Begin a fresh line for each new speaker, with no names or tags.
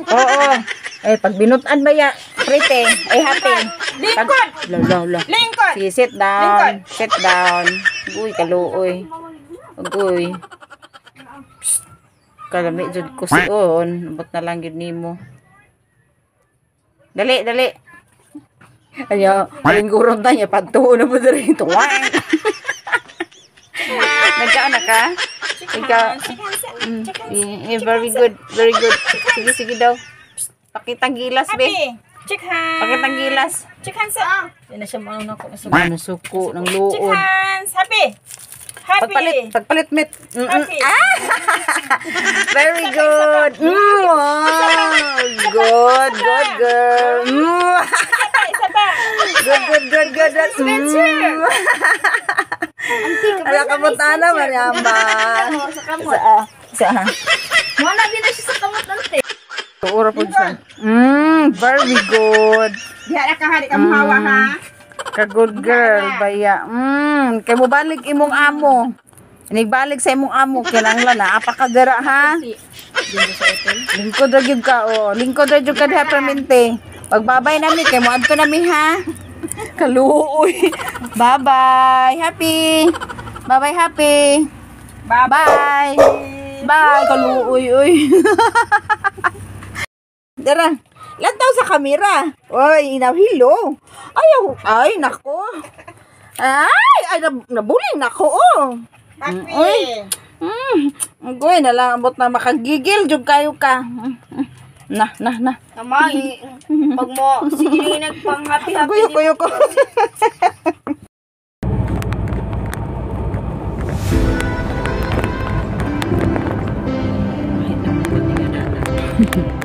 Oo. Eh, pag binutan ba ya, prete, ay happy.
Lingkod!
Lo.
Lingkod!
Sige, sit down. Sit down. Uy, kaluoy. Uy. Kalami jud ko siyon. Abot na lang yun nimo. Dali. Ayo, aling gurong na niya. Pagtuho na mo dali. Tuwang. Nagkaan na ka? Ikaw. Very good. Very good. Sige daw. Pakitang gilas, be.
Check hands.
Pakitang gilas.
Check hands. Yan na siya maano na ako.
Ano suko ng
Check
luod.
hands. Happy.
Pagpalit mit.
Happy.
Very good. Wow. Good girl.
Isa pa.
Good. Ala kamutan na Mariamba.
Sa kamot.
Sa.
Wala din na siya sa kamot nante.
Tuura po siya. Very good.
Diha ka hari ka mahawa ha.
Ka good girl baya. Kay mo balik imong amo. Inigbalik sa imong amo kinanglan na apakadara ha. Lingkod ra gyud ka oh. Lingkod ra gyud ka diha permente. Pagbabay nami kay mo adto nami ha. Kaluoy. Bye. Happy. Bye happy. Bye. Bye kaluoy oy. Dara. Lantaw sa kamera. Oy, inahilo. Ay, nako. Ay, nabuling nako, oh.
Happy.
Goy, nalambot na makagigil, jud kayo ka. Na.
Namay. Pag mo, sige nagpang-happy.
Kuyo ko. Ay,